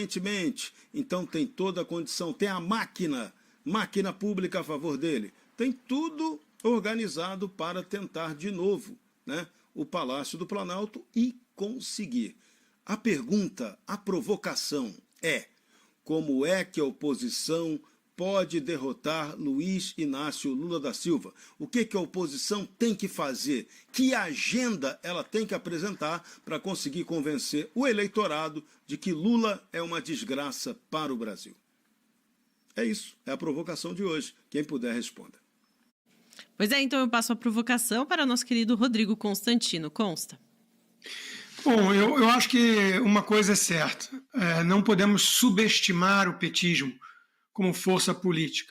permanentemente. Então tem toda a condição, tem a máquina pública a favor dele. Tem tudo organizado para tentar de novo, né, o Palácio do Planalto e conseguir. A pergunta, a provocação é: como é que a oposição pode derrotar Luiz Inácio Lula da Silva? O que a oposição tem que fazer? Que agenda ela tem que apresentar para conseguir convencer o eleitorado de que Lula é uma desgraça para o Brasil? É isso, é a provocação de hoje. Quem puder, responda. Pois é, então eu passo a provocação para nosso querido Rodrigo Constantino. Consta. Bom, eu acho que uma coisa é certa. Não podemos subestimar o petismo como força política.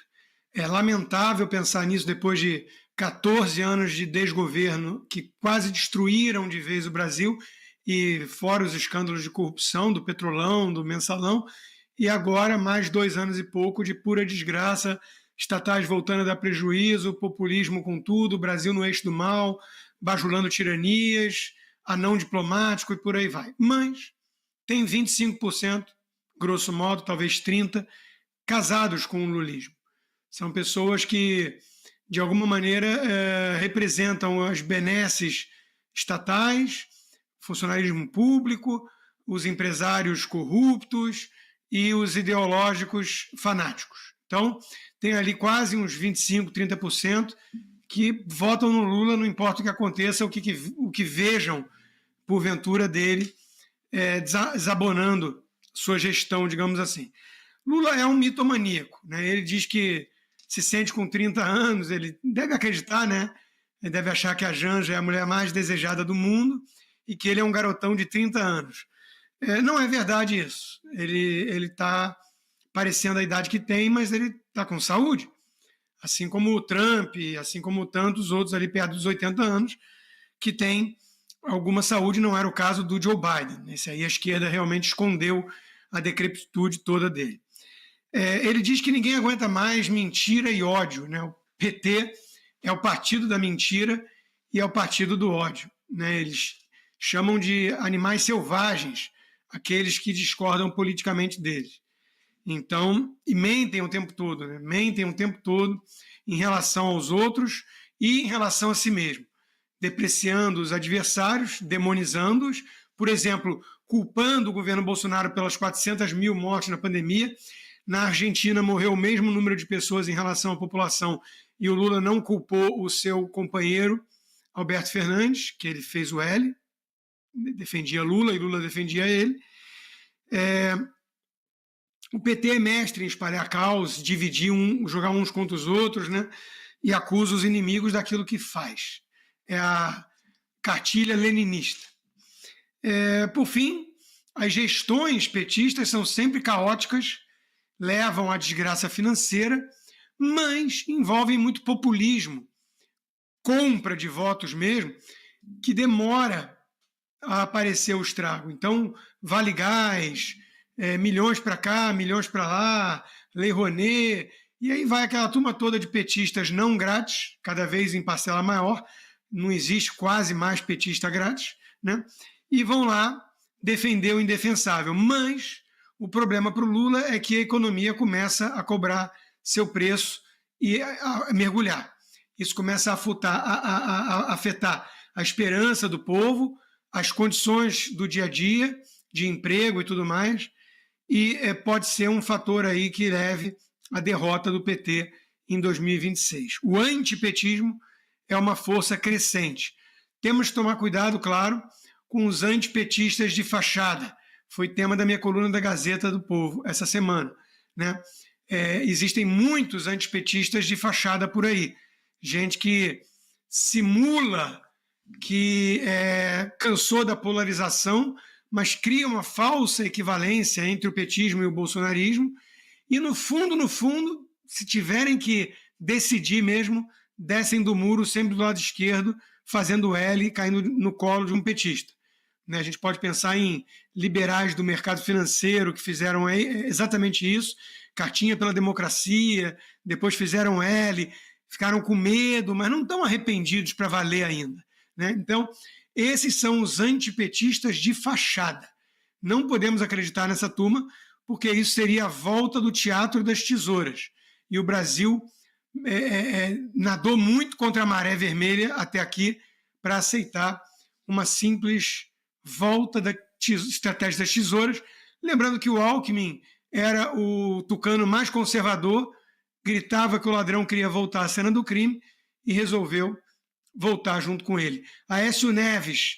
É lamentável pensar nisso depois de 14 anos de desgoverno que quase destruíram de vez o Brasil, e fora os escândalos de corrupção do Petrolão, do Mensalão, e agora mais 2 anos e pouco de pura desgraça, estatais voltando a dar prejuízo, populismo com tudo, Brasil no eixo do mal, bajulando tiranias, anão diplomático e por aí vai. Mas tem 25%, grosso modo, talvez 30%, casados com o lulismo. São pessoas que, de alguma maneira, representam as benesses estatais, funcionarismo público, os empresários corruptos e os ideológicos fanáticos. Então, tem ali quase uns 25%, 30% que votam no Lula, não importa o que aconteça, o que vejam, porventura, dele desabonando sua gestão, digamos assim. Lula é um mitomaníaco, né? Ele diz que se sente com 30 anos, ele deve acreditar, né? Ele deve achar que a Janja é a mulher mais desejada do mundo e que ele é um garotão de 30 anos. Não é verdade isso. Ele está parecendo a idade que tem, mas ele está com saúde. Assim como o Trump, assim como tantos outros ali perto dos 80 anos, que têm alguma saúde. Não era o caso do Joe Biden. Esse aí a esquerda realmente escondeu a decrepitude toda dele. Ele diz que ninguém aguenta mais mentira e ódio, né? O PT é o partido da mentira e é o partido do ódio, né? Eles chamam de animais selvagens aqueles que discordam politicamente deles. Então, e mentem o tempo todo, né? Mentem o tempo todo em relação aos outros e em relação a si mesmo, depreciando os adversários, demonizando-os, por exemplo, culpando o governo Bolsonaro pelas 400 mil mortes na pandemia. Na Argentina morreu o mesmo número de pessoas em relação à população e o Lula não culpou o seu companheiro Alberto Fernandes, que ele fez o L, defendia Lula e Lula defendia ele. O PT é mestre em espalhar caos, dividir, jogar uns contra os outros, né? E acusa os inimigos daquilo que faz. É a cartilha leninista. Por fim, as gestões petistas são sempre caóticas, levam à desgraça financeira, mas envolvem muito populismo, compra de votos mesmo, que demora a aparecer o estrago. Então, Vale Gás, milhões para cá, milhões para lá, Lei Rouanet, e aí vai aquela turma toda de petistas não grátis, cada vez em parcela maior, não existe quase mais petista grátis, né? E vão lá defender o indefensável. Mas o problema para o Lula é que a economia começa a cobrar seu preço e a mergulhar. Isso começa a afetar a esperança do povo, as condições do dia a dia, de emprego e tudo mais, e pode ser um fator aí que leve à derrota do PT em 2026. O antipetismo é uma força crescente. Temos que tomar cuidado, claro, com os antipetistas de fachada. Foi tema da minha coluna da Gazeta do Povo essa semana, né? Existem muitos antipetistas de fachada por aí. Gente que simula que cansou da polarização, mas cria uma falsa equivalência entre o petismo e o bolsonarismo, e no fundo, se tiverem que decidir mesmo, descem do muro sempre do lado esquerdo, fazendo L e caindo no colo de um petista. A gente pode pensar em liberais do mercado financeiro que fizeram exatamente isso, cartinha pela democracia, depois fizeram L, ficaram com medo, mas não estão arrependidos para valer ainda, né? Então, esses são os antipetistas de fachada. Não podemos acreditar nessa turma, porque isso seria a volta do teatro das tesouras. E o Brasil nadou muito contra a maré vermelha até aqui para aceitar uma simples volta da estratégia das tesouras. Lembrando que o Alckmin era o tucano mais conservador, gritava que o ladrão queria voltar à cena do crime e resolveu voltar junto com ele. Aécio Neves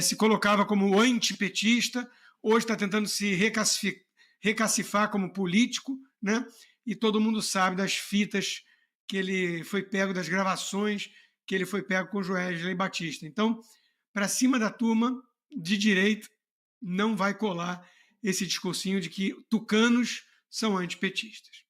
se colocava como antipetista, hoje está tentando se recacifar como político, né? E todo mundo sabe das fitas que ele foi pego, das gravações que ele foi pego com o Joesley Batista. Então, para cima da turma de direita, não vai colar esse discursinho de que tucanos são antipetistas.